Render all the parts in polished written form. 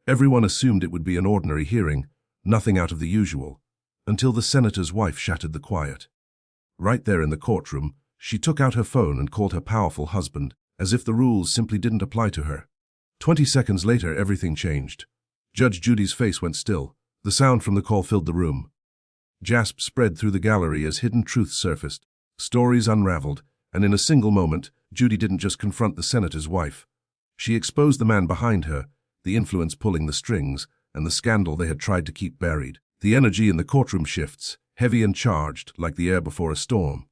Everyone assumed it would be an ordinary hearing, nothing out of the usual, until the senator's wife shattered the quiet. Right there in the courtroom, she took out her phone and called her powerful husband, as if the rules simply didn't apply to her. 20 seconds later, everything changed. Judge Judy's face went still. The sound from the call filled the room. Gasps spread through the gallery as hidden truths surfaced, stories unraveled, and in a single moment, Judy didn't just confront the senator's wife. She exposed the man behind her, the influence pulling the strings, and the scandal they had tried to keep buried. The energy in the courtroom shifts, heavy and charged, like the air before a storm.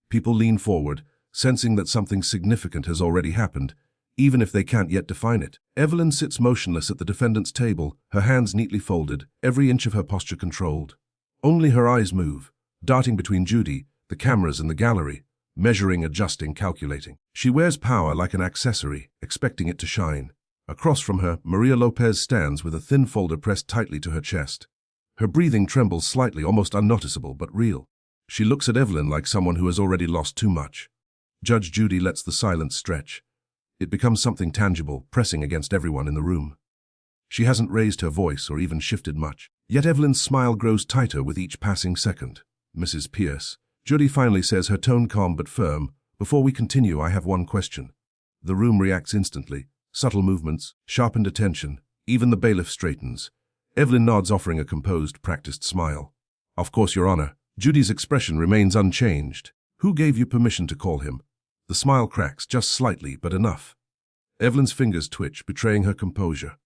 People lean forward, sensing that something significant has already happened, even if they can't yet define it. Evelyn sits motionless at the defendant's table, her hands neatly folded, every inch of her posture controlled. Only her eyes move, darting between Judy, the cameras and the gallery, measuring, adjusting, calculating. She wears power like an accessory, expecting it to shine. Across from her, Maria Lopez stands with a thin folder pressed tightly to her chest. Her breathing trembles slightly, almost unnoticeable, but real. She looks at Evelyn like someone who has already lost too much. Judge Judy lets the silence stretch. It becomes something tangible, pressing against everyone in the room. She hasn't raised her voice or even shifted much. Yet Evelyn's smile grows tighter with each passing second. Mrs. Pierce, Judy finally says, her tone calm but firm, "Before we continue, I have one question." The room reacts instantly. Subtle movements, sharpened attention, even the bailiff straightens. Evelyn nods, offering a composed, practiced smile. "Of course, Your Honor." Judy's expression remains unchanged. "Who gave you permission to call him?" The smile cracks, just slightly, but enough. Evelyn's fingers twitch, betraying her composure.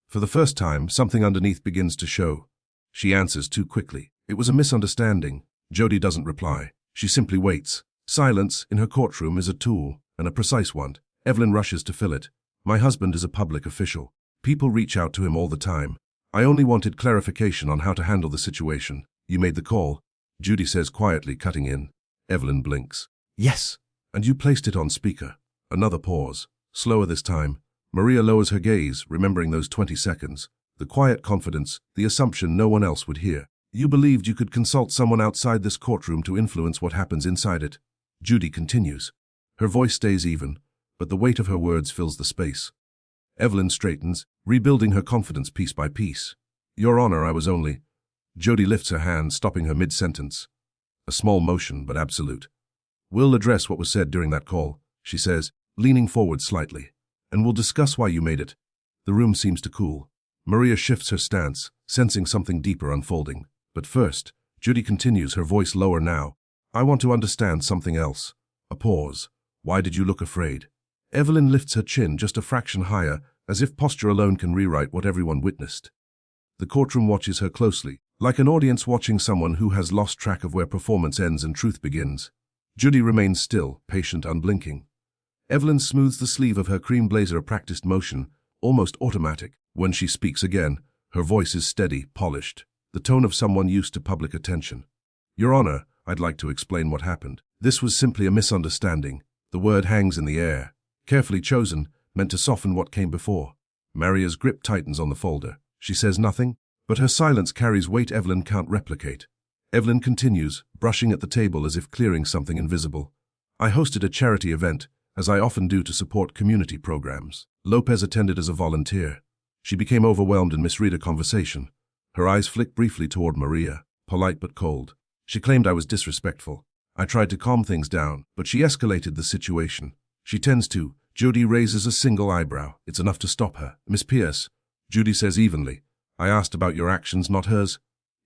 For the first time, something underneath begins to show. She answers too quickly. "It was a misunderstanding." Judy doesn't reply. She simply waits. Silence, in her courtroom, is a tool, and a precise one. Evelyn rushes to fill it. "My husband is a public official. People reach out to him all the time. I only wanted clarification on how to handle the situation." "You made the call," Judy says quietly, cutting in. Evelyn blinks. "Yes." "And you placed it on speaker." Another pause. Slower this time. Maria lowers her gaze, remembering those 20 seconds. The quiet confidence, the assumption no one else would hear. "You believed you could consult someone outside this courtroom to influence what happens inside it." Judy continues. Her voice stays even, but the weight of her words fills the space. Evelyn straightens, rebuilding her confidence piece by piece. "Your Honor, I was only—" Judy lifts her hand, stopping her mid-sentence. A small motion, but absolute. "We'll address what was said during that call," she says, leaning forward slightly. "And we'll discuss why you made it." The room seems to cool. Maria shifts her stance, sensing something deeper unfolding. "But first," Judy continues, her voice lower now, "I want to understand something else." A pause. "Why did you look afraid?" Evelyn lifts her chin just a fraction higher, as if posture alone can rewrite what everyone witnessed. The courtroom watches her closely, like an audience watching someone who has lost track of where performance ends and truth begins. Judy remains still, patient, unblinking. Evelyn smooths the sleeve of her cream blazer, a practiced motion, almost automatic. When she speaks again, her voice is steady, polished, the tone of someone used to public attention. "Your Honor, I'd like to explain what happened. This was simply a misunderstanding." The word hangs in the air, carefully chosen, meant to soften what came before. Maria's grip tightens on the folder. She says nothing, but her silence carries weight Evelyn can't replicate. Evelyn continues, brushing at the table as if clearing something invisible. "I hosted a charity event, as I often do, to support community programs. Lopez attended as a volunteer. She became overwhelmed and misread a conversation. Her eyes flicked briefly toward Maria, polite but cold. She claimed I was disrespectful. I tried to calm things down, but she escalated the situation. She tends to." Judy raises a single eyebrow. "It's enough to stop her." "Miss Pierce," Judy says evenly, "I asked about your actions, not hers."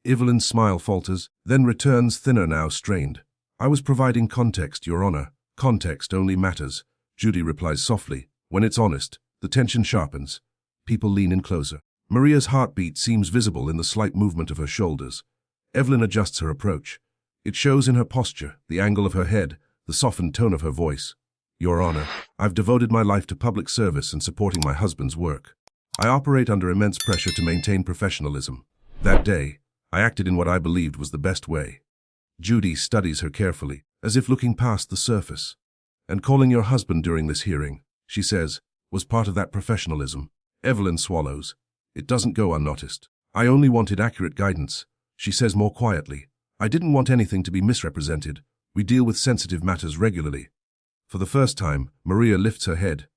Evelyn's smile falters, then returns, thinner now, strained. "I was providing context, Your Honor. Context only matters," Judy replies softly. When it's honest, the tension sharpens. People lean in closer. Maria's heartbeat seems visible in the slight movement of her shoulders. Evelyn adjusts her approach. It shows in her posture, the angle of her head, the softened tone of her voice. "Your Honor, I've devoted my life to public service and supporting my husband's work. I operate under immense pressure to maintain professionalism. That day, I acted in what I believed was the best way." Judy studies her carefully, as if looking past the surface. "And calling your husband during this hearing," she says, "was part of that professionalism." Evelyn swallows. "It doesn't go unnoticed. I only wanted accurate guidance," she says more quietly. "I didn't want anything to be misrepresented. We deal with sensitive matters regularly." For the first time, Maria lifts her head.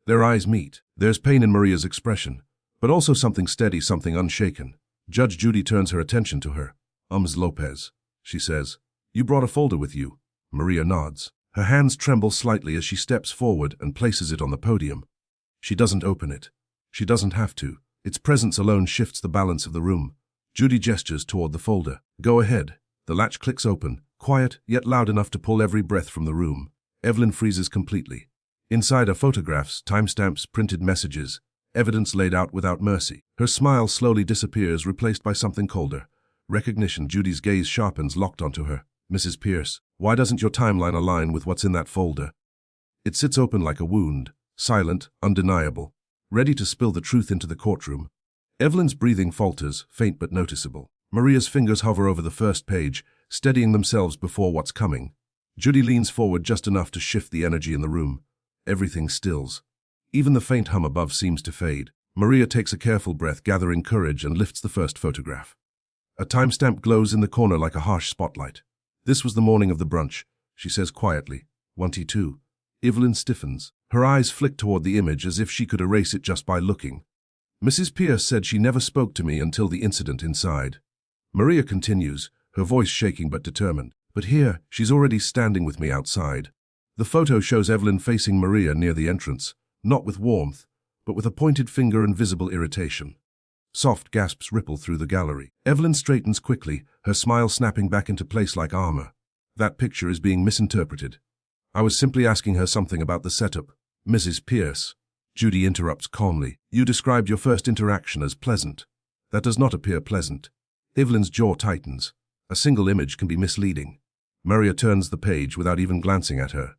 Their eyes meet. There's pain in Maria's expression, but also something steady, something unshaken. Judge Judy turns her attention to her. Ms. Lopez, she says. You brought a folder with you. Maria nods. Her hands tremble slightly as she steps forward and places it on the podium. She doesn't open it. She doesn't have to. Its presence alone shifts the balance of the room. Judy gestures toward the folder. Go ahead. The latch clicks open, quiet yet loud enough to pull every breath from the room. Evelyn freezes completely. Inside are photographs, timestamps, printed messages, evidence laid out without mercy. Her smile slowly disappears, replaced by something colder. Recognition. Judy's gaze sharpens, locked onto her. Mrs. Pierce, why doesn't your timeline align with what's in that folder? It sits open like a wound, silent, undeniable, ready to spill the truth into the courtroom. Evelyn's breathing falters, faint but noticeable. Maria's fingers hover over the first page, steadying themselves before what's coming. Judy leans forward just enough to shift the energy in the room. Everything stills. Even the faint hum above seems to fade. Maria takes a careful breath, gathering courage, and lifts the first photograph. A timestamp glows in the corner like a harsh spotlight. This was the morning of the brunch, she says quietly. 1:02. Evelyn stiffens. Her eyes flick toward the image as if she could erase it just by looking. Mrs. Pierce said she never spoke to me until the incident inside. Maria continues, her voice shaking but determined. But here, she's already standing with me outside. The photo shows Evelyn facing Maria near the entrance, not with warmth, but with a pointed finger and visible irritation. Soft gasps ripple through the gallery. Evelyn straightens quickly, her smile snapping back into place like armor. That picture is being misinterpreted. I was simply asking her something about the setup. Mrs. Pierce. Judy interrupts calmly. You described your first interaction as pleasant. That does not appear pleasant. Evelyn's jaw tightens. A single image can be misleading. Maria turns the page without even glancing at her.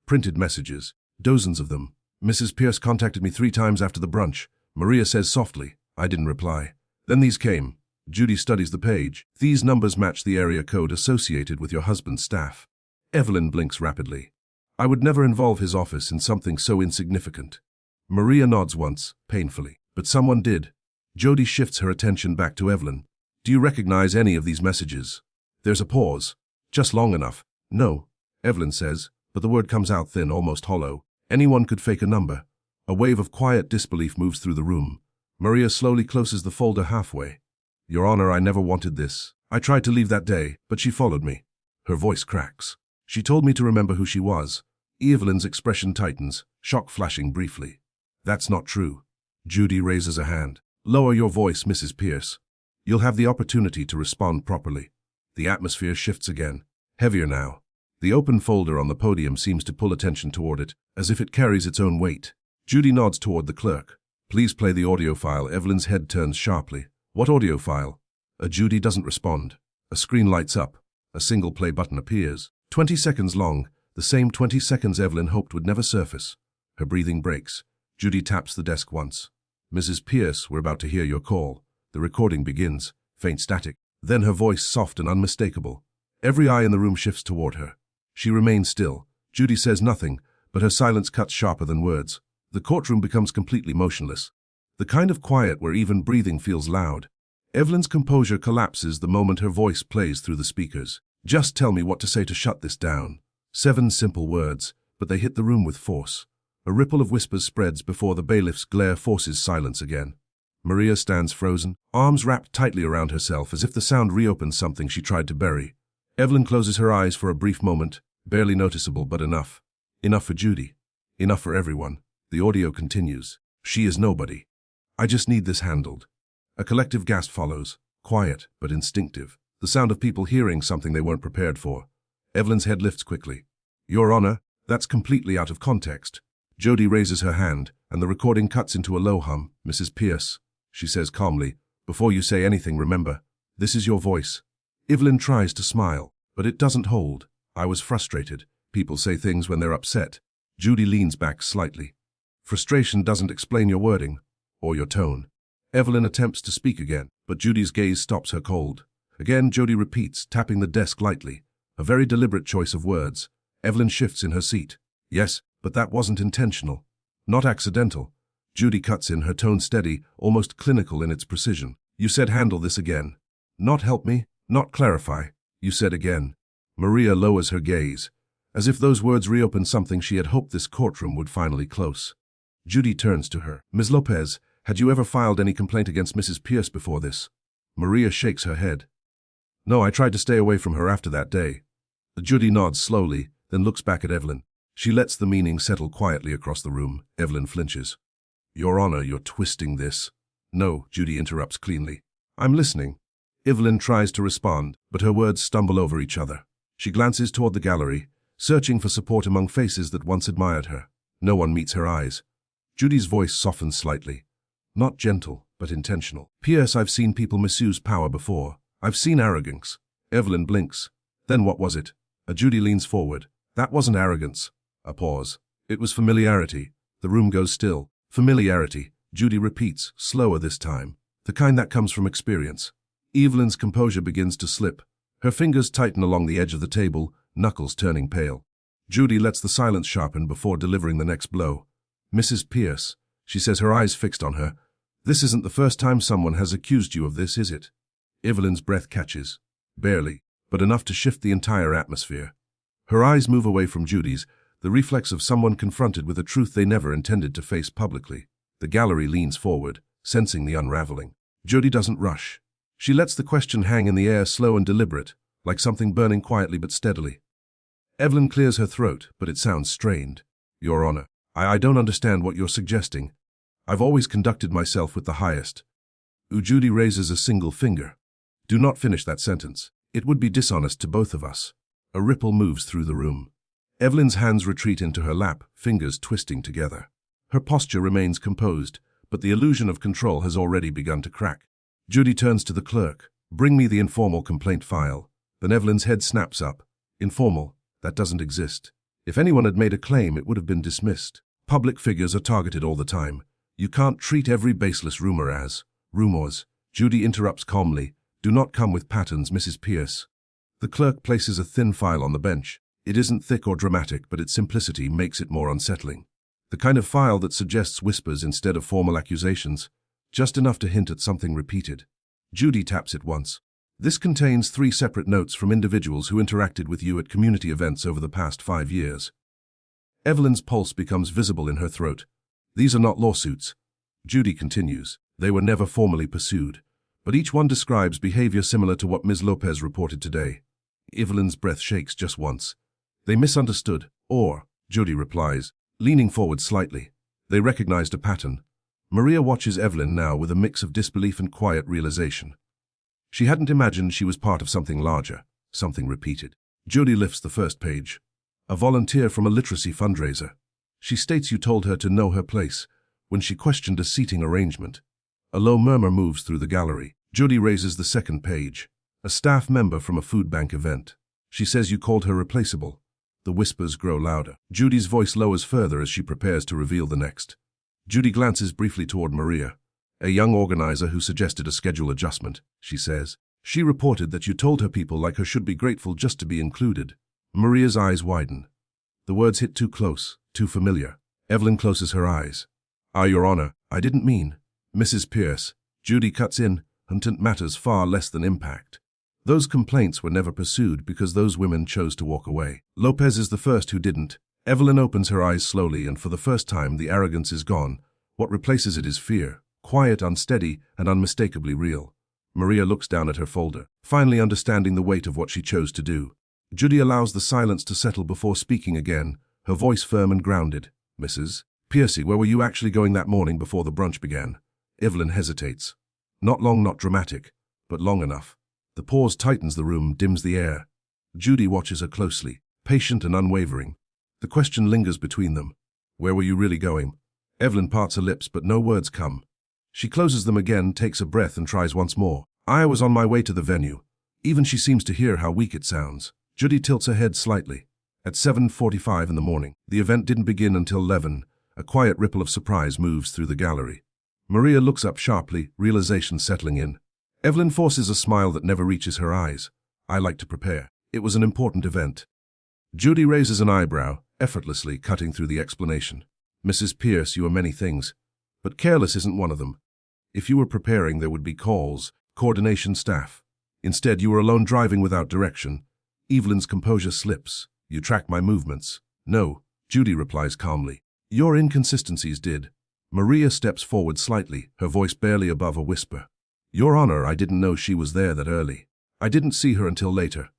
Printed messages. Dozens of them. Mrs. Pierce contacted me 3 times after the brunch. Maria says softly. I didn't reply. Then these came. Judy studies the page. These numbers match the area code associated with your husband's staff. Evelyn blinks rapidly. I would never involve his office in something so insignificant. Maria nods once, painfully. But someone did. Judy shifts her attention back to Evelyn. Do you recognize any of these messages? There's a pause. Just long enough. No, Evelyn says, but the word comes out thin, almost hollow. Anyone could fake a number. A wave of quiet disbelief moves through the room. Maria slowly closes the folder halfway. Your Honor, I never wanted this. I tried to leave that day, but she followed me. Her voice cracks. She told me to remember who she was. Evelyn's expression tightens, shock flashing briefly. That's not true. Judy raises a hand. Lower your voice, Mrs. Pierce. You'll have the opportunity to respond properly. The atmosphere shifts again, heavier now. The open folder on the podium seems to pull attention toward it, as if it carries its own weight. Judy nods toward the clerk. Please play the audio file. Evelyn's head turns sharply. What audio file? Judy doesn't respond. A screen lights up. A single play button appears. 20 seconds long, the same 20 seconds Evelyn hoped would never surface. Her breathing breaks. Judy taps the desk once. Mrs. Pierce, we're about to hear your call. The recording begins. Faint static. Then her voice soft and unmistakable. Every eye in the room shifts toward her. She remains still. Judy says nothing, but her silence cuts sharper than words. The courtroom becomes completely motionless. The kind of quiet where even breathing feels loud. Evelyn's composure collapses the moment her voice plays through the speakers. Just tell me what to say to shut this down. 7 simple words, but they hit the room with force. A ripple of whispers spreads before the bailiff's glare forces silence again. Maria stands frozen, arms wrapped tightly around herself as if the sound reopens something she tried to bury. Evelyn closes her eyes for a brief moment, barely noticeable but enough. Enough for Judy. Enough for everyone. The audio continues. She is nobody. I just need this handled. A collective gasp follows, quiet but instinctive. The sound of people hearing something they weren't prepared for. Evelyn's head lifts quickly. Your Honor, that's completely out of context. Judy raises her hand, and the recording cuts into a low hum. Mrs. Pierce, she says calmly, before you say anything, remember, this is your voice. Evelyn tries to smile, but it doesn't hold. I was frustrated. People say things when they're upset. Judy leans back slightly. Frustration doesn't explain your wording, or your tone. Evelyn attempts to speak again, but Judy's gaze stops her cold. Again, Judy repeats, tapping the desk lightly. A very deliberate choice of words. Evelyn shifts in her seat. Yes, but that wasn't intentional. Not accidental. Judy cuts in, her tone steady, almost clinical in its precision. You said handle this again. Not help me, not clarify. You said again. Maria lowers her gaze, as if those words reopen something she had hoped this courtroom would finally close. Judy turns to her. Ms. Lopez, Had you ever filed any complaint against Mrs. Pierce before this? Maria shakes her head. No, I tried to stay away from her after that day. Judy nods slowly, then looks back at Evelyn. She lets the meaning settle quietly across the room. Evelyn flinches. Your Honor, you're twisting this. No, Judy interrupts cleanly. I'm listening. Evelyn tries to respond, but her words stumble over each other. She glances toward the gallery, searching for support among faces that once admired her. No one meets her eyes. Judy's voice softens slightly. Not gentle, but intentional. Pierce, I've seen people misuse power before. I've seen arrogance. Evelyn blinks. Then what was it? Judy leans forward. That wasn't arrogance. A pause. It was familiarity. The room goes still. Familiarity, Judy repeats, slower this time. The kind that comes from experience. Evelyn's composure begins to slip. Her fingers tighten along the edge of the table, knuckles turning pale. Judy lets the silence sharpen before delivering the next blow. Mrs. Pierce, she says, her eyes fixed on her. This isn't the first time someone has accused you of this, is it? Evelyn's breath catches. Barely, but enough to shift the entire atmosphere. Her eyes move away from Judy's, the reflex of someone confronted with a truth they never intended to face publicly. The gallery leans forward, sensing the unraveling. Judy doesn't rush. She lets the question hang in the air, slow and deliberate, like something burning quietly but steadily. Evelyn clears her throat, but it sounds strained. Your Honor, I don't understand what you're suggesting. I've always conducted myself with the highest. Judy raises a single finger. Do not finish that sentence. It would be dishonest to both of us. A ripple moves through the room. Evelyn's hands retreat into her lap, fingers twisting together. Her posture remains composed, but the illusion of control has already begun to crack. Judy turns to the clerk. Bring me the informal complaint file. Then Evelyn's head snaps up. Informal? That doesn't exist. If anyone had made a claim, it would have been dismissed. Public figures are targeted all the time. You can't treat every baseless rumor as rumors. Judy interrupts calmly. Do not come with patterns, Mrs. Pierce. The clerk places a thin file on the bench. It isn't thick or dramatic, but its simplicity makes it more unsettling. The kind of file that suggests whispers instead of formal accusations, just enough to hint at something repeated. Judy taps it once. This contains 3 separate notes from individuals who interacted with you at community events over the past 5 years. Evelyn's pulse becomes visible in her throat. These are not lawsuits. Judy continues. They were never formally pursued, but each one describes behavior similar to what Ms. Lopez reported today. Evelyn's breath shakes just once. They misunderstood, or, Judy replies, leaning forward slightly. They recognized a pattern. Maria watches Evelyn now with a mix of disbelief and quiet realization. She hadn't imagined she was part of something larger, something repeated. Judy lifts the first page. A volunteer from a literacy fundraiser. She states you told her to know her place when she questioned a seating arrangement. A low murmur moves through the gallery. Judy raises the second page. A staff member from a food bank event. She says you called her replaceable. The whispers grow louder. Judy's voice lowers further as she prepares to reveal the next. Judy glances briefly toward Maria. A young organizer who suggested a schedule adjustment, she says. She reported that you told her people like her should be grateful just to be included. Maria's eyes widen. The words hit too close, too familiar. Evelyn closes her eyes. Your Honor, I didn't mean. Mrs. Pierce. Judy cuts in. Intent matters far less than impact. Those complaints were never pursued because those women chose to walk away. Lopez is the first who didn't. Evelyn opens her eyes slowly, and for the first time the arrogance is gone. What replaces it is fear, quiet, unsteady, and unmistakably real. Maria looks down at her folder, finally understanding the weight of what she chose to do. Judy allows the silence to settle before speaking again, her voice firm and grounded. Mrs. Piercy, where were you actually going that morning before the brunch began? Evelyn hesitates. Not long, not dramatic, but long enough. The pause tightens the room, dims the air. Judy watches her closely, patient and unwavering. The question lingers between them. Where were you really going? Evelyn parts her lips, but no words come. She closes them again, takes a breath, and tries once more. I was on my way to the venue. Even she seems to hear how weak it sounds. Judy tilts her head slightly. At 7:45 in the morning, the event didn't begin until 11. A quiet ripple of surprise moves through the gallery. Maria looks up sharply, realization settling in. Evelyn forces a smile that never reaches her eyes. I like to prepare. It was an important event. Judy raises an eyebrow, effortlessly cutting through the explanation. Mrs. Pierce, you are many things, but careless isn't one of them. If you were preparing, there would be calls, coordination staff. Instead, you were alone driving without direction. Evelyn's composure slips. You track my movements. No, Judy replies calmly. Your inconsistencies did. Maria steps forward slightly, her voice barely above a whisper. Your Honor, I didn't know she was there that early. I didn't see her until later.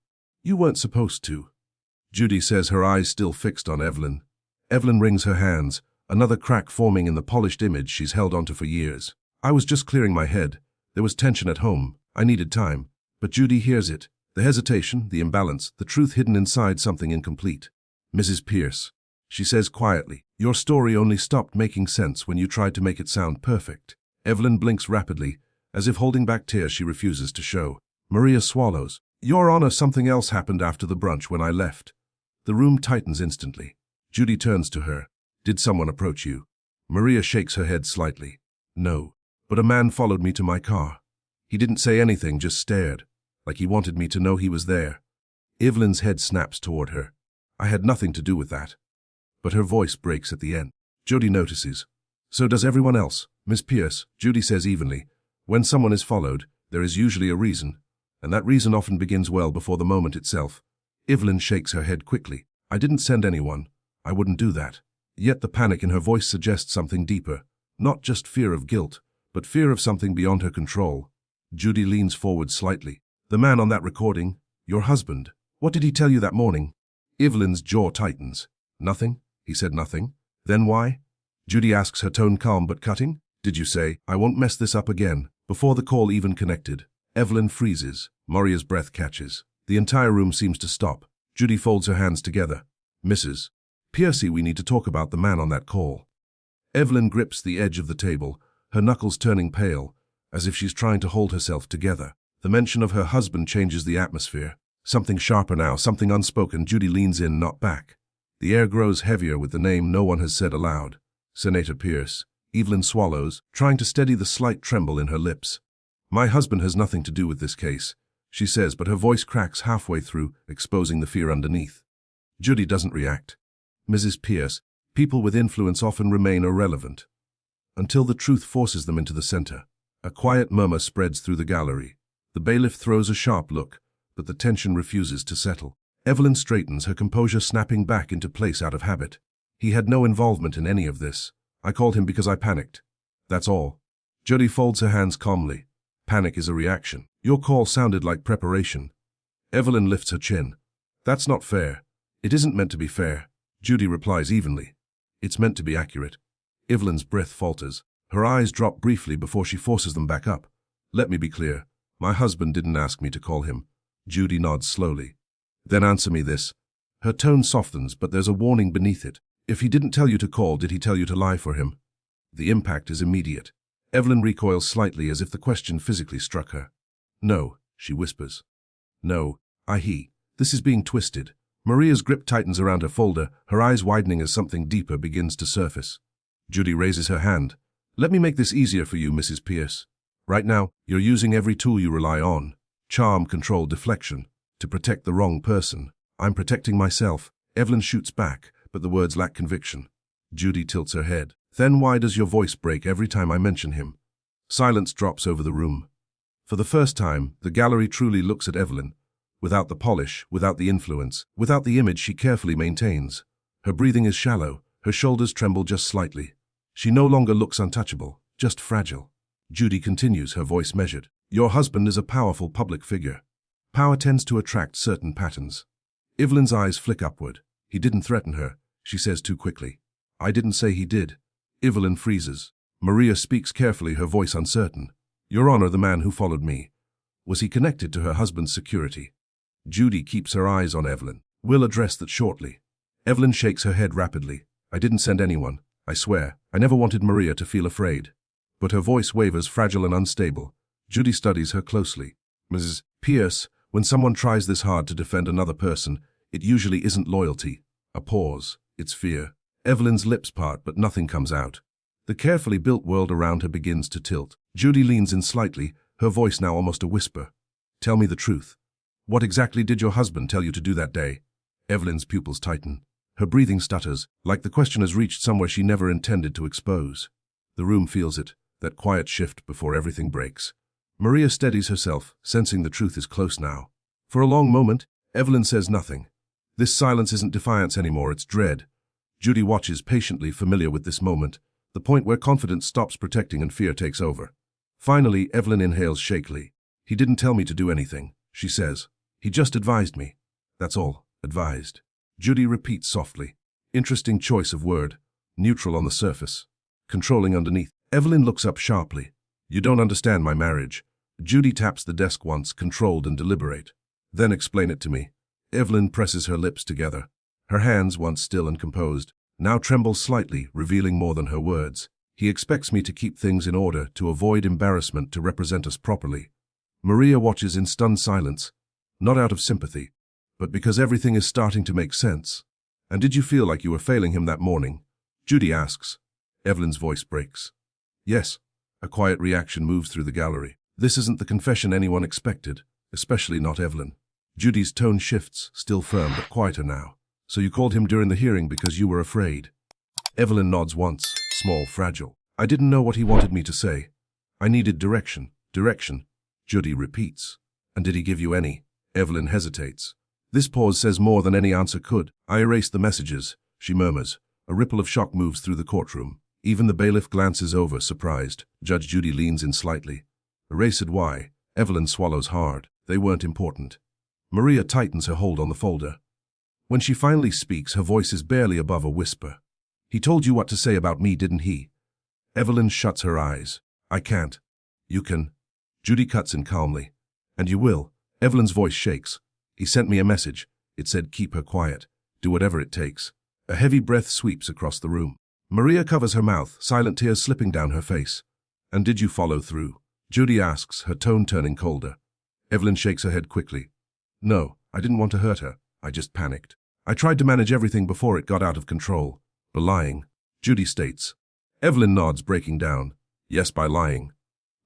You weren't supposed to. Judy says, her eyes still fixed on Evelyn. Evelyn wrings her hands, another crack forming in the polished image she's held onto for years. I was just clearing my head. There was tension at home. I needed time. But Judy hears it. The hesitation, the imbalance, the truth hidden inside something incomplete. Mrs. Pierce, she says quietly, your story only stopped making sense when you tried to make it sound perfect. Evelyn blinks rapidly, as if holding back tears she refuses to show. Maria swallows. Your Honor, something else happened after the brunch when I left. The room tightens instantly. Judy turns to her. Did someone approach you? Maria shakes her head slightly. No. But a man followed me to my car. He didn't say anything, just stared, like he wanted me to know he was there. Evelyn's head snaps toward her. I had nothing to do with that. But her voice breaks at the end. Judy notices. So does everyone else. Miss Pierce, Judy says evenly. When someone is followed, there is usually a reason, and that reason often begins well before the moment itself. Evelyn shakes her head quickly. I didn't send anyone. I wouldn't do that. Yet the panic in her voice suggests something deeper. Not just fear of guilt, but fear of something beyond her control. Judy leans forward slightly. The man on that recording, your husband, what did he tell you that morning? Evelyn's jaw tightens. Nothing? He said nothing. Then why? Judy asks, her tone calm but cutting. Did you say, I won't mess this up again? Before the call even connected, Evelyn freezes. Maria's breath catches. The entire room seems to stop. Judy folds her hands together. Mrs. Piercy, we need to talk about the man on that call. Evelyn grips the edge of the table, her knuckles turning pale, as if she's trying to hold herself together. The mention of her husband changes the atmosphere. Something sharper now, something unspoken. Judy leans in, not back. The air grows heavier with the name no one has said aloud. Senator Pierce. Evelyn swallows, trying to steady the slight tremble in her lips. My husband has nothing to do with this case, she says, but her voice cracks halfway through, exposing the fear underneath. Judy doesn't react. Mrs. Pierce, people with influence often remain irrelevant, until the truth forces them into the center. A quiet murmur spreads through the gallery. The bailiff throws a sharp look, but the tension refuses to settle. Evelyn straightens, her composure snapping back into place out of habit. He had no involvement in any of this. I called him because I panicked. That's all. Judy folds her hands calmly. Panic is a reaction. Your call sounded like preparation. Evelyn lifts her chin. That's not fair. It isn't meant to be fair. Judy replies evenly. It's meant to be accurate. Evelyn's breath falters. Her eyes drop briefly before she forces them back up. Let me be clear. My husband didn't ask me to call him. Judy nods slowly. Then answer me this. Her tone softens, but there's a warning beneath it. If he didn't tell you to call, did he tell you to lie for him? The impact is immediate. Evelyn recoils slightly as if the question physically struck her. No, she whispers. No, he. This is being twisted. Maria's grip tightens around her folder, her eyes widening as something deeper begins to surface. Judy raises her hand. Let me make this easier for you, Mrs. Pierce. Right now, you're using every tool you rely on. Charm, control, deflection. To protect the wrong person. I'm protecting myself. Evelyn shoots back, but the words lack conviction. Judy tilts her head. Then why does your voice break every time I mention him? Silence drops over the room. For the first time, the gallery truly looks at Evelyn. Without the polish, without the influence, without the image she carefully maintains. Her breathing is shallow, her shoulders tremble just slightly. She no longer looks untouchable, just fragile. Judy continues, her voice measured. Your husband is a powerful public figure. Power tends to attract certain patterns. Evelyn's eyes flick upward. He didn't threaten her, she says too quickly. I didn't say he did. Evelyn freezes. Maria speaks carefully, her voice uncertain. Your Honor, the man who followed me. Was he connected to her husband's security? Judy keeps her eyes on Evelyn. We'll address that shortly. Evelyn shakes her head rapidly. I didn't send anyone. I swear. I never wanted Maria to feel afraid. But her voice wavers, fragile and unstable. Judy studies her closely. Mrs. Pierce, when someone tries this hard to defend another person, it usually isn't loyalty. A pause. It's fear. Evelyn's lips part, but nothing comes out. The carefully built world around her begins to tilt. Judy leans in slightly, her voice now almost a whisper. Tell me the truth. What exactly did your husband tell you to do that day? Evelyn's pupils tighten. Her breathing stutters, like the question has reached somewhere she never intended to expose. The room feels it, that quiet shift before everything breaks. Maria steadies herself, sensing the truth is close now. For a long moment, Evelyn says nothing. This silence isn't defiance anymore, it's dread. Judy watches patiently, familiar with this moment. the point where confidence stops protecting and fear takes over. Finally, Evelyn inhales shakily. He didn't tell me to do anything, she says. He just advised me. That's all, advised. Judy repeats softly. Interesting choice of word. Neutral on the surface. Controlling underneath. Evelyn looks up sharply. You don't understand my marriage. Judy taps the desk once, controlled and deliberate. Then explain it to me. Evelyn presses her lips together. Her hands, once still and composed, now tremble slightly, revealing more than her words. He expects me to keep things in order, to avoid embarrassment, to represent us properly. Maria watches in stunned silence, not out of sympathy, but because everything is starting to make sense. And did you feel like you were failing him that morning? Judy asks. Evelyn's voice breaks. Yes. A quiet reaction moves through the gallery. This isn't the confession anyone expected, especially not Evelyn. Judy's tone shifts, still firm but quieter now. So you called him during the hearing because you were afraid? Evelyn nods once, small, fragile. I didn't know what he wanted me to say. I needed direction. Direction. Judy repeats. And did he give you any? Evelyn hesitates. This pause says more than any answer could. I erased the messages, she murmurs. A ripple of shock moves through the courtroom. Even the bailiff glances over, surprised. Judge Judy leans in slightly. Erased why? Evelyn swallows hard. They weren't important. Maria tightens her hold on the folder. When she finally speaks, her voice is barely above a whisper. He told you what to say about me, didn't he? Evelyn shuts her eyes. I can't. You can. Judy cuts in calmly. And you will. Evelyn's voice shakes. He sent me a message. It said keep her quiet. Do whatever it takes. A heavy breath sweeps across the room. Maria covers her mouth, silent tears slipping down her face. And did you follow through? Judy asks, her tone turning colder. Evelyn shakes her head quickly. No, I didn't want to hurt her. I just panicked. I tried to manage everything before it got out of control. By lying. Judy states. Evelyn nods, breaking down. Yes, by lying.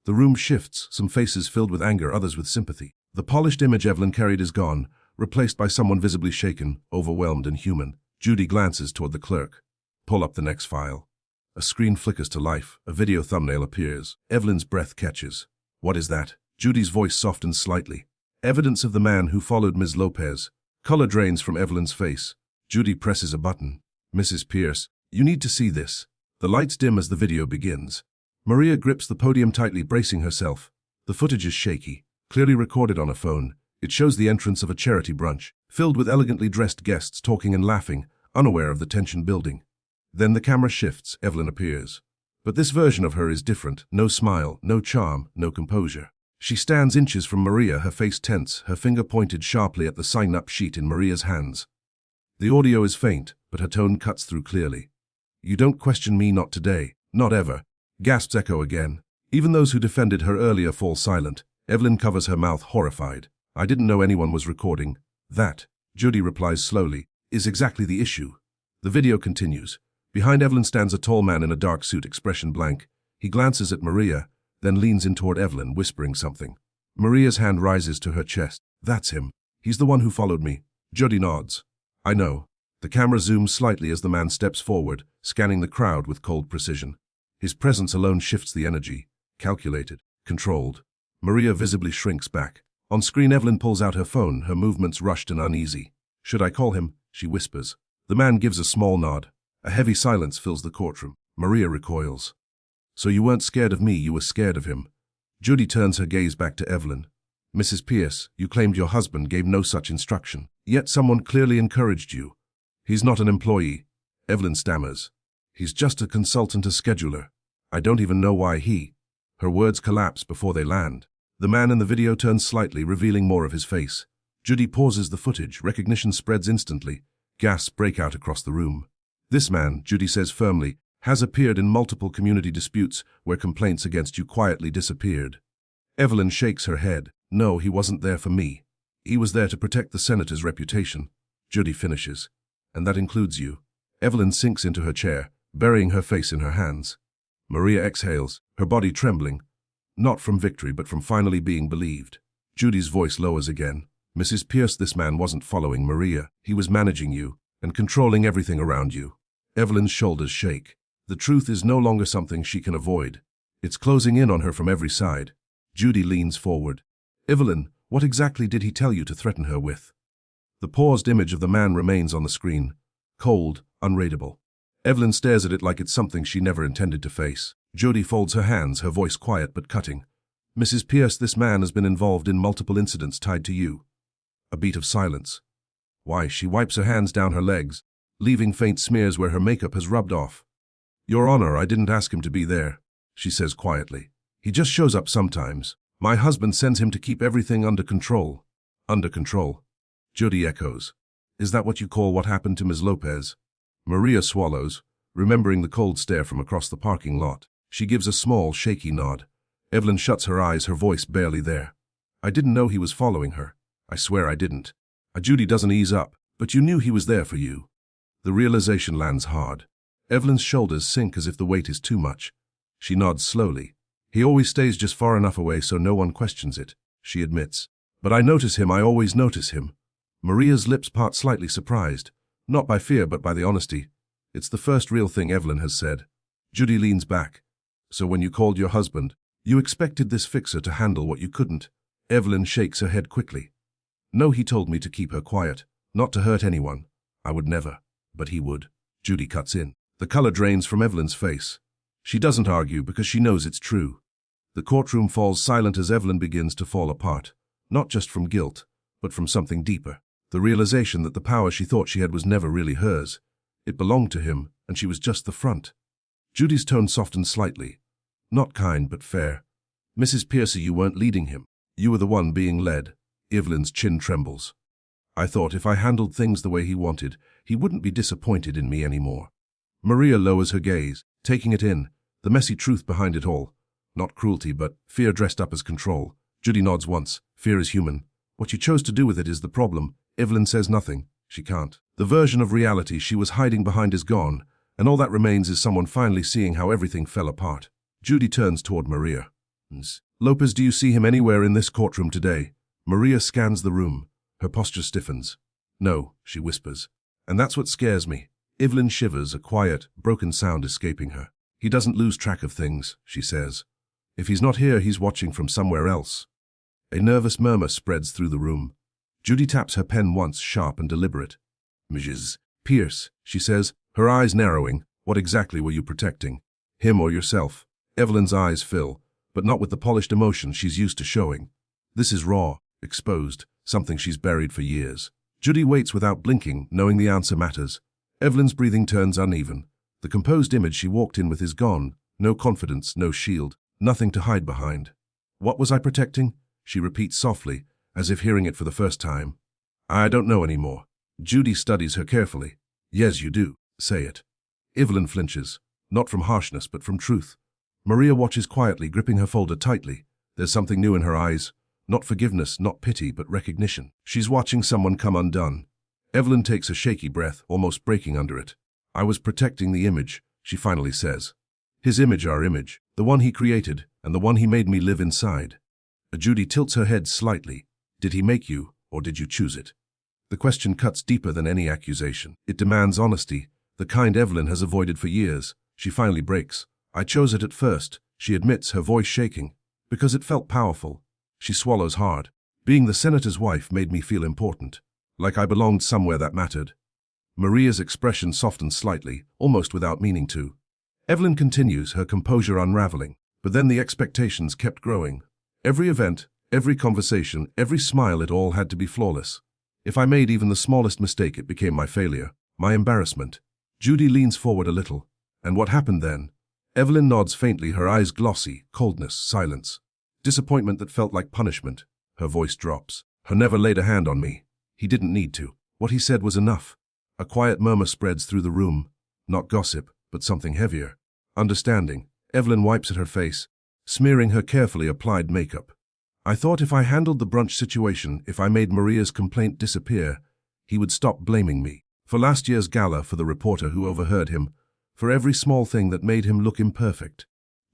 The room shifts, some faces filled with anger, others with sympathy. The polished image Evelyn carried is gone, replaced by someone visibly shaken, overwhelmed and human. Judy glances toward the clerk. Pull up the next file. A screen flickers to life. A video thumbnail appears. Evelyn's breath catches. What is that? Judy's voice softens slightly. Evidence of the man who followed Ms. Lopez. Color drains from Evelyn's face. Judy presses a button. Mrs. Pierce, you need to see this. The lights dim as the video begins. Maria grips the podium tightly, bracing herself. The footage is shaky, clearly recorded on a phone. It shows the entrance of a charity brunch, filled with elegantly dressed guests talking and laughing, unaware of the tension building. Then the camera shifts. Evelyn appears. But this version of her is different. No smile, no charm, no composure. She stands inches from Maria, her face tense, her finger pointed sharply at the sign-up sheet in Maria's hands. The audio is faint, but her tone cuts through clearly. You don't question me, not today, not ever. Gasps echo again. Even those who defended her earlier fall silent. Evelyn covers her mouth, horrified. I didn't know anyone was recording. That, Judy replies slowly, is exactly the issue. The video continues. Behind Evelyn stands a tall man in a dark suit, expression blank. He glances at Maria, then leans in toward Evelyn, whispering something. Maria's hand rises to her chest. That's him. He's the one who followed me. Judy nods. I know. The camera zooms slightly as the man steps forward, scanning the crowd with cold precision. His presence alone shifts the energy. Calculated. Controlled. Maria visibly shrinks back. On screen, Evelyn pulls out her phone, her movements rushed and uneasy. Should I call him? She whispers. The man gives a small nod. A heavy silence fills the courtroom. Maria recoils. So you weren't scared of me, you were scared of him. Judy turns her gaze back to Evelyn. Mrs. Pierce, you claimed your husband gave no such instruction. Yet someone clearly encouraged you. He's not an employee. Evelyn stammers. He's just a consultant, a scheduler. I don't even know why he. Her words collapse before they land. The man in the video turns slightly, revealing more of his face. Judy pauses the footage. Recognition spreads instantly. Gasps break out across the room. This man, Judy says firmly, has appeared in multiple community disputes where complaints against you quietly disappeared. Evelyn shakes her head. No, he wasn't there for me. He was there to protect the senator's reputation. Judy finishes. And that includes you. Evelyn sinks into her chair, burying her face in her hands. Maria exhales, her body trembling. Not from victory, but from finally being believed. Judy's voice lowers again. Mrs. Pierce, this man wasn't following Maria. He was managing you and controlling everything around you. Evelyn's shoulders shake. The truth is no longer something she can avoid. It's closing in on her from every side. Judy leans forward. Evelyn, what exactly did he tell you to threaten her with? The paused image of the man remains on the screen. Cold, unreadable. Evelyn stares at it like it's something she never intended to face. Judy folds her hands, her voice quiet but cutting. Mrs. Pierce, this man has been involved in multiple incidents tied to you. A beat of silence. Why, she wipes her hands down her legs, leaving faint smears where her makeup has rubbed off. Your Honor, I didn't ask him to be there, she says quietly. He just shows up sometimes. My husband sends him to keep everything under control. Under control? Judy echoes. Is that what you call what happened to Ms. Lopez? Maria swallows, remembering the cold stare from across the parking lot. She gives a small, shaky nod. Evelyn shuts her eyes, her voice barely there. I didn't know he was following her. I swear I didn't. Judy doesn't ease up, but you knew he was there for you. The realization lands hard. Evelyn's shoulders sink as if the weight is too much. She nods slowly. He always stays just far enough away so no one questions it, she admits. But I notice him, I always notice him. Maria's lips part slightly surprised. Not by fear, but by the honesty. It's the first real thing Evelyn has said. Judy leans back. So when you called your husband, you expected this fixer to handle what you couldn't? Evelyn shakes her head quickly. No, he told me to keep her quiet, not to hurt anyone. I would never, but he would. Judy cuts in. The color drains from Evelyn's face. She doesn't argue because she knows it's true. The courtroom falls silent as Evelyn begins to fall apart, not just from guilt, but from something deeper. The realization that the power she thought she had was never really hers. It belonged to him, and she was just the front. Judy's tone softens slightly. Not kind, but fair. Mrs. Pierce, you weren't leading him. You were the one being led. Evelyn's chin trembles. I thought if I handled things the way he wanted, he wouldn't be disappointed in me anymore. Maria lowers her gaze, taking it in, the messy truth behind it all. Not cruelty, but fear dressed up as control. Judy nods once. Fear is human. What you chose to do with it is the problem. Evelyn says nothing. She can't. The version of reality she was hiding behind is gone, and all that remains is someone finally seeing how everything fell apart. Judy turns toward Maria. Lopez, do you see him anywhere in this courtroom today? Maria scans the room. Her posture stiffens. No, she whispers. And that's what scares me. Evelyn shivers, a quiet, broken sound escaping her. He doesn't lose track of things, she says. If he's not here, he's watching from somewhere else. A nervous murmur spreads through the room. Judy taps her pen once, sharp and deliberate. Mrs. Pierce, she says, her eyes narrowing. What exactly were you protecting? Him or yourself? Evelyn's eyes fill, but not with the polished emotion she's used to showing. This is raw, exposed, something she's buried for years. Judy waits without blinking, knowing the answer matters. Evelyn's breathing turns uneven. The composed image she walked in with is gone. No confidence, no shield, nothing to hide behind. What was I protecting? She repeats softly, as if hearing it for the first time. I don't know anymore. Judy studies her carefully. Yes, you do. Say it. Evelyn flinches, not from harshness but from truth. Maria watches quietly, gripping her folder tightly. There's something new in her eyes. Not forgiveness, not pity, but recognition. She's watching someone come undone. Evelyn takes a shaky breath, almost breaking under it. I was protecting the image, she finally says. His image, our image, the one he created, and the one he made me live inside. Judy tilts her head slightly. Did he make you, or did you choose it? The question cuts deeper than any accusation. It demands honesty, the kind Evelyn has avoided for years. She finally breaks. I chose it at first, she admits, her voice shaking, because it felt powerful. She swallows hard. Being the senator's wife made me feel important, like I belonged somewhere that mattered. Maria's expression softens slightly, almost without meaning to. Evelyn continues, her composure unraveling, but then the expectations kept growing. Every event, every conversation, every smile, it all had to be flawless. If I made even the smallest mistake, it became my failure, my embarrassment. Judy leans forward a little. And what happened then? Evelyn nods faintly, her eyes glossy, coldness, silence. Disappointment that felt like punishment. Her voice drops. He never laid a hand on me. He didn't need to. What he said was enough. A quiet murmur spreads through the room. Not gossip, but something heavier. Understanding. Evelyn wipes at her face, smearing her carefully applied makeup. I thought if I handled the brunch situation, if I made Maria's complaint disappear, he would stop blaming me. For last year's gala, for the reporter who overheard him, for every small thing that made him look imperfect.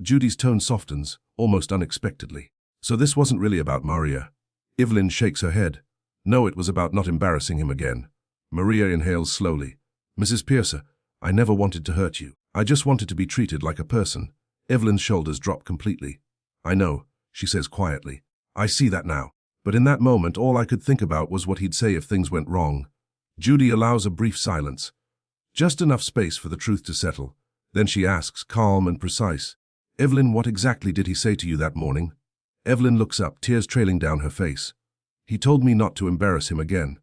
Judy's tone softens, almost unexpectedly. So this wasn't really about Maria. Evelyn shakes her head. No, it was about not embarrassing him again. Maria inhales slowly. Mrs. Pierce, I never wanted to hurt you. I just wanted to be treated like a person. Evelyn's shoulders drop completely. I know, she says quietly. I see that now. But in that moment, all I could think about was what he'd say if things went wrong. Judy allows a brief silence. Just enough space for the truth to settle. Then she asks, calm and precise, "Evelyn, what exactly did he say to you that morning?" Evelyn looks up, tears trailing down her face. "He told me not to embarrass him again."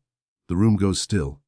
The room goes still.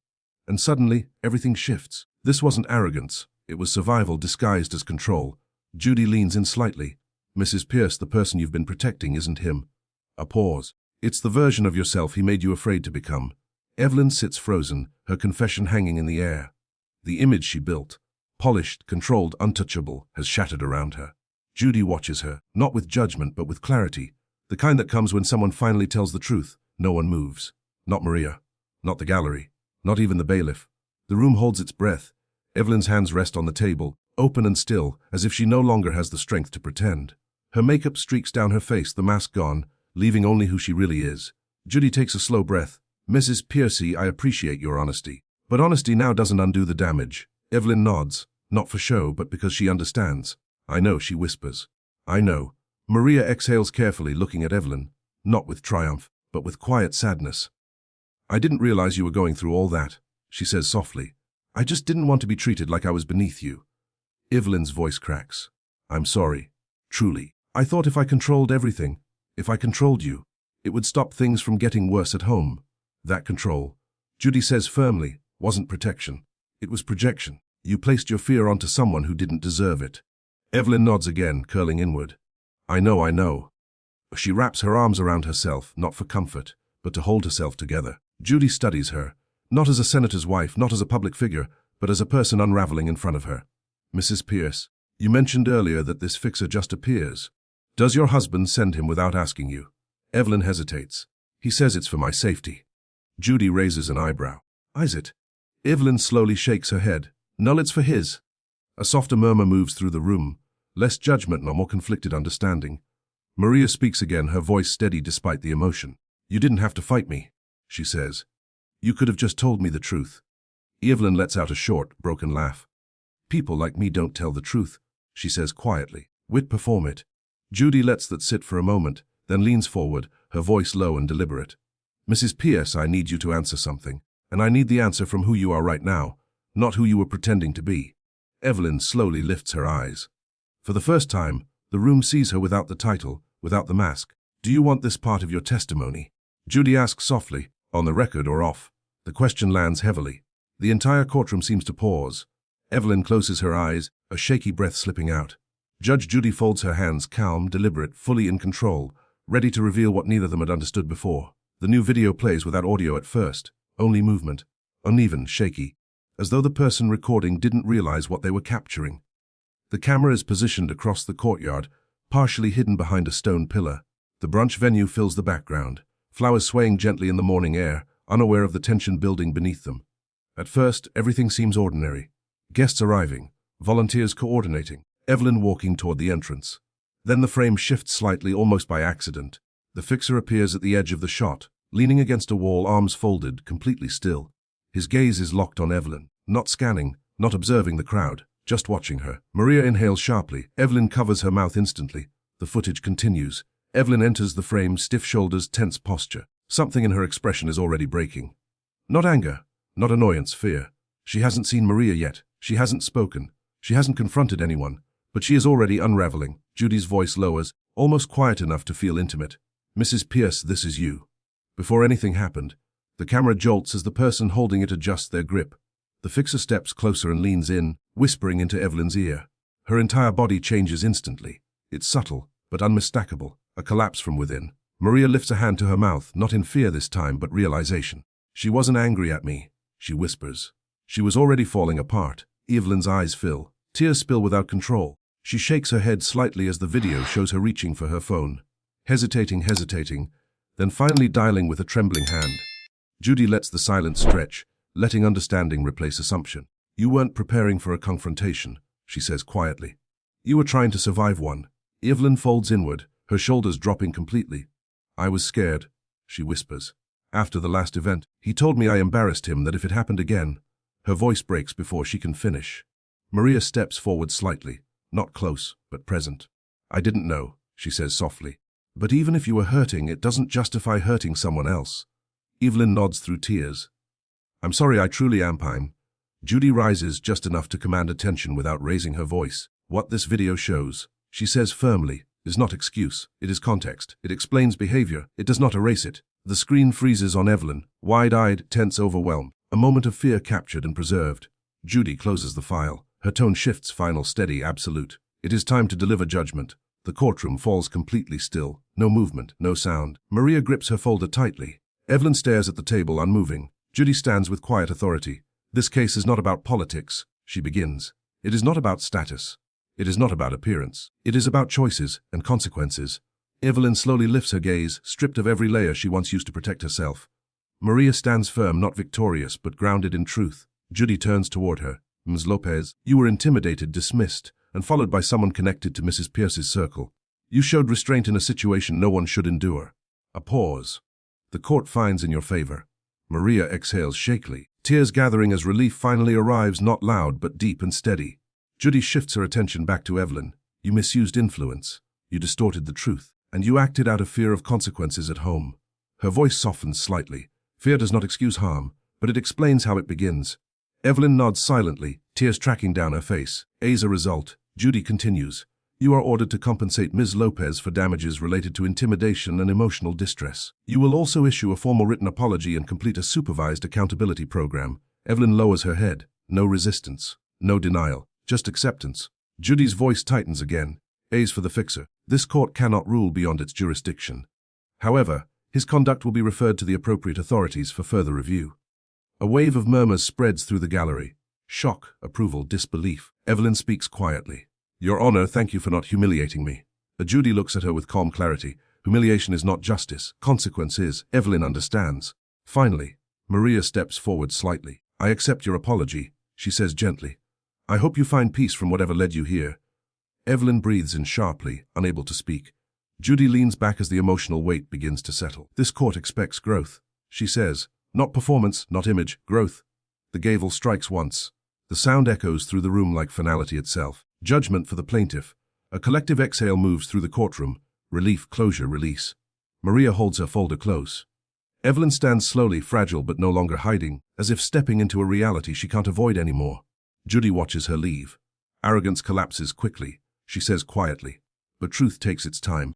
And suddenly, everything shifts. This wasn't arrogance. It was survival disguised as control. Judy leans in slightly. "Mrs. Pierce, the person you've been protecting isn't him." A pause. "It's the version of yourself he made you afraid to become." Evelyn sits frozen, her confession hanging in the air. The image she built, polished, controlled, untouchable, has shattered around her. Judy watches her, not with judgment but with clarity, the kind that comes when someone finally tells the truth. No one moves. Not Maria. Not the gallery. Not even the bailiff. The room holds its breath. Evelyn's hands rest on the table, open and still, as if she no longer has the strength to pretend. Her makeup streaks down her face, the mask gone, leaving only who she really is. Judy takes a slow breath. "Mrs. Piercy, I appreciate your honesty. But honesty now doesn't undo the damage." Evelyn nods, not for show, but because she understands. "I know," she whispers. "I know." Maria exhales carefully, looking at Evelyn, not with triumph, but with quiet sadness. "I didn't realize you were going through all that," she says softly. "I just didn't want to be treated like I was beneath you." Evelyn's voice cracks. "I'm sorry. Truly. I thought if I controlled everything, if I controlled you, it would stop things from getting worse at home. That control," Judy says firmly, "wasn't protection. It was projection. You placed your fear onto someone who didn't deserve it." Evelyn nods again, curling inward. I know. She wraps her arms around herself, not for comfort, but to hold herself together. Judy studies her, not as a senator's wife, not as a public figure, but as a person unraveling in front of her. "Mrs. Pierce, you mentioned earlier that this fixer just appears. Does your husband send him without asking you?" Evelyn hesitates. "He says it's for my safety." Judy raises an eyebrow. "Is it?" Evelyn slowly shakes her head. "No, it's for his." A softer murmur moves through the room, less judgment, no more conflicted understanding. Maria speaks again, her voice steady despite the emotion. "You didn't have to fight me," she says. "You could have just told me the truth." Evelyn lets out a short, broken laugh. "People like me don't tell the truth," she says quietly. "Wit perform it." Judy lets that sit for a moment, then leans forward, her voice low and deliberate. "Mrs. Pierce, I need you to answer something, and I need the answer from who you are right now, not who you were pretending to be." Evelyn slowly lifts her eyes. For the first time, the room sees her without the title, without the mask. "Do you want this part of your testimony?" Judy asks softly, "On the record or off?" The question lands heavily. The entire courtroom seems to pause. Evelyn closes her eyes, a shaky breath slipping out. Judge Judy folds her hands, calm, deliberate, fully in control, ready to reveal what neither of them had understood before. The new video plays without audio at first, only movement, uneven, shaky, as though the person recording didn't realize what they were capturing. The camera is positioned across the courtyard, partially hidden behind a stone pillar. The brunch venue fills the background, flowers swaying gently in the morning air, unaware of the tension building beneath them. At first, everything seems ordinary. Guests arriving, volunteers coordinating, Evelyn walking toward the entrance. Then the frame shifts slightly, almost by accident. The fixer appears at the edge of the shot, leaning against a wall, arms folded, completely still. His gaze is locked on Evelyn, not scanning, not observing the crowd, just watching her. Maria inhales sharply. Evelyn covers her mouth instantly. The footage continues. Evelyn enters the frame, stiff shoulders, tense posture. Something in her expression is already breaking. Not anger, not annoyance, fear. She hasn't seen Maria yet. She hasn't spoken. She hasn't confronted anyone. But she is already unraveling. Judy's voice lowers, almost quiet enough to feel intimate. "Mrs. Pierce, this is you." Before anything happened, the camera jolts as the person holding it adjusts their grip. The fixer steps closer and leans in, whispering into Evelyn's ear. Her entire body changes instantly. It's subtle, but unmistakable, a collapse from within. Maria lifts a hand to her mouth, not in fear this time, but realization. "She wasn't angry at me," she whispers. She was already falling apart. Evelyn's eyes fill. Tears spill without control. She shakes her head slightly as the video shows her reaching for her phone. Hesitating, then finally dialing with a trembling hand. Judy lets the silence stretch, letting understanding replace assumption. "You weren't preparing for a confrontation," she says quietly. "You were trying to survive one." Evelyn folds inward, her shoulders dropping completely. "I was scared," she whispers. "After the last event, he told me I embarrassed him, that if it happened again." Her voice breaks before she can finish. Maria steps forward slightly, not close, but present. "I didn't know," she says softly. "But even if you were hurting, it doesn't justify hurting someone else." Evelyn nods through tears. "I'm sorry, I truly am, Pine. Judy rises just enough to command attention without raising her voice. What this video shows, she says firmly, is not excuse. It is context. It explains behavior. It does not erase it. The screen freezes on Evelyn, wide-eyed, tense, overwhelmed. A moment of fear captured and preserved. Judy closes the file. Her tone shifts, final, steady, absolute. It is time to deliver judgment. The courtroom falls completely still. No movement, no sound. Maria grips her folder tightly. Evelyn stares at the table, unmoving. Judy stands with quiet authority. This case is not about politics, she begins. It is not about status. It is not about appearance. It is about choices and consequences. Evelyn slowly lifts her gaze, stripped of every layer she once used to protect herself. Maria stands firm, not victorious, but grounded in truth. Judy turns toward her. Ms. Lopez, you were intimidated, dismissed, and followed by someone connected to Mrs. Pierce's circle. You showed restraint in a situation no one should endure. A pause. The court finds in your favor. Maria exhales shakily, tears gathering as relief finally arrives, not loud but deep and steady. Judy shifts her attention back to Evelyn. You misused influence. You distorted the truth. And you acted out of fear of consequences at home. Her voice softens slightly. Fear does not excuse harm, but it explains how it begins. Evelyn nods silently, tears tracking down her face. As a result, Judy continues. You are ordered to compensate Ms. Lopez for damages related to intimidation and emotional distress. You will also issue a formal written apology and complete a supervised accountability program. Evelyn lowers her head. No resistance. No denial. Just acceptance. Judy's voice tightens again. A's for the fixer. This court cannot rule beyond its jurisdiction. However, his conduct will be referred to the appropriate authorities for further review. A wave of murmurs spreads through the gallery. Shock, approval, disbelief. Evelyn speaks quietly. Your Honor, thank you for not humiliating me. Judy looks at her with calm clarity. Humiliation is not justice. Consequence is. Evelyn understands. Finally, Maria steps forward slightly. I accept your apology, she says gently. I hope you find peace from whatever led you here. Evelyn breathes in sharply, unable to speak. Judy leans back as the emotional weight begins to settle. This court expects growth, she says. Not performance, not image, growth. The gavel strikes once. The sound echoes through the room like finality itself. Judgment for the plaintiff. A collective exhale moves through the courtroom. Relief, closure, release. Maria holds her folder close. Evelyn stands slowly, fragile but no longer hiding, as if stepping into a reality she can't avoid anymore. Judy watches her leave. Arrogance collapses quickly. She says quietly, but truth takes its time.